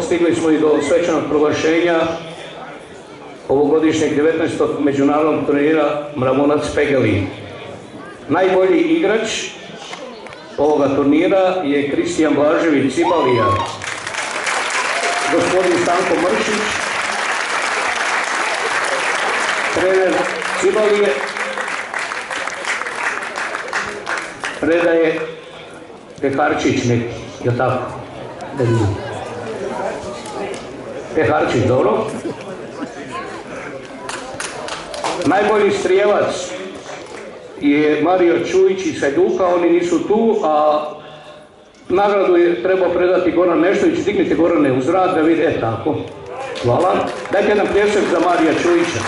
stigli smo i do svečanog proglašenja ovogodišnjeg 19. međunarodnog turnira Mravunac Pegeli. Najbolji igrač ovoga turnira je Kristijan Blažević Cibalija, gospodin Stanko Mršić, trener Cibalije, predaje Peharčić neki, je tako? Peharčić, dobro. Najbolji strijelac je Mario Čujić iz Hajduka, oni nisu tu, a nagradu je trebao predati Goran Neštović. Dignite Gorane u zrak da vidi, tako. Hvala. Dajte jedan pljesak za Marija Čujića.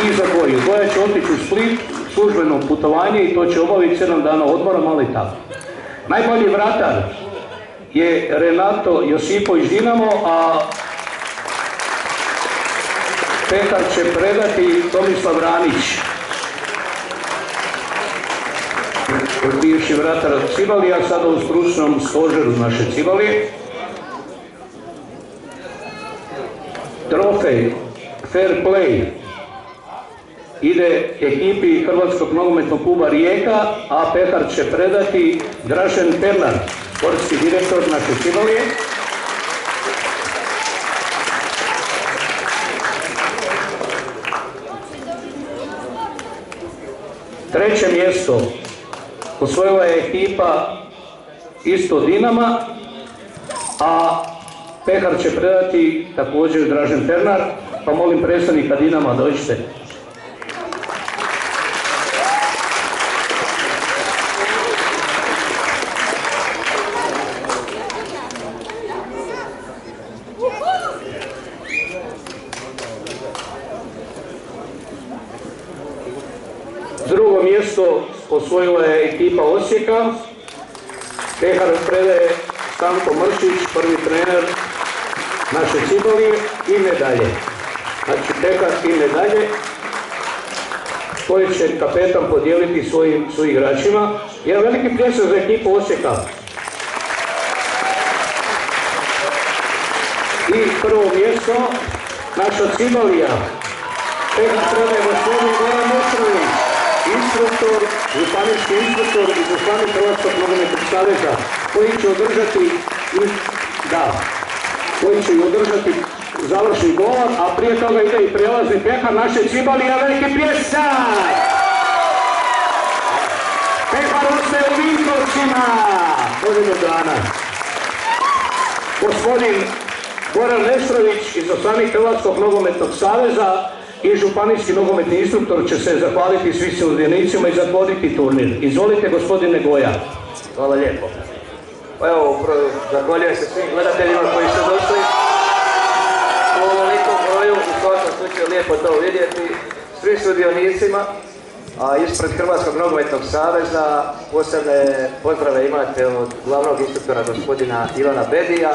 I za Goju. Goja će otići u Split, službeno putovanje, i to će obaviti 7 dana odmora, malo i tako. Najbolji vratar je Renato Josipović Dinamo, a Petar će predati Tomislav Ranić, bivši vratar Cibalija, sada u stručnom stožeru naše Cibalije. Trofej Fair Play ide ekipi Hrvatskog nogometnog kluba Rijeka, a Petar će predati Dražen Pernar, sportski direktor naše Cibalije. Treće mjesto osvojila je ekipa isto Dinama, a pehar će predati također Dražen Pernar, pa molim predstavnika Dinama, dođite. Drugo mjesto osvojila je ekipa Osijeka, pehar predaje Stanko Mršić, prvi trener naše Cibalije, i medalje. Znači pehar i medalje koje će kapetan podijeliti svojim igračima. Jedan veliki pljesak za ekipu Osijeka. I prvo mjesto naša Cibalija, pehar predaje gospodin Goran Neštović, instruktor, županijski instruktor i poslanik Hrvatskog nogometnog saveza, koji će održati završni govor, a prije toga ide i prijelazni pehar naše Cibalije, veliki pljesak! Pehar ostaje u Vinkovcima! Godinu dana. Gospodin Goran Neštović, izaslanik Hrvatskog nogometnog saveza i županijski nogometni instruktor, će se zahvaliti svim sudionicima i zatvoriti turnir. Izvolite, gospodine Goja. Hvala lijepo. Evo, zahvaljujem se svim gledateljima koji su došli u ovolikom broju, u svakom slučaju lijepo to vidjeti, svim sudionicima, a ispred Hrvatskog nogometnog saveza posebne pozdrave imate od glavnog instruktora gospodina Ivana Bedija,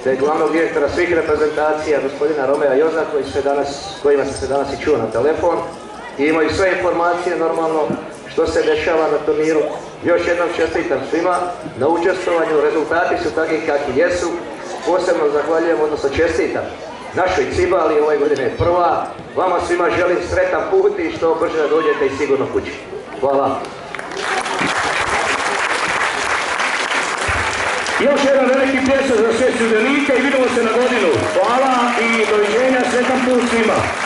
te glavnog direktora svih reprezentacija, gospodina Romea Joza, kojima sam se danas i čuo na telefon, i imaju sve informacije normalno što se dešava na turniru. Još jednom čestitam svima na učestvovanju, rezultati su takvi kakvi jesu, posebno zahvaljujem, odnosno čestitam našoj Cibali, ove godine je prva, vama svima želim sretan put i što brže da dođete i sigurno kući. Hvala. Još jedan veliki pljesak za sve sudionike i vidimo se na godinu. Hvala i doviđenja, sretan put svima.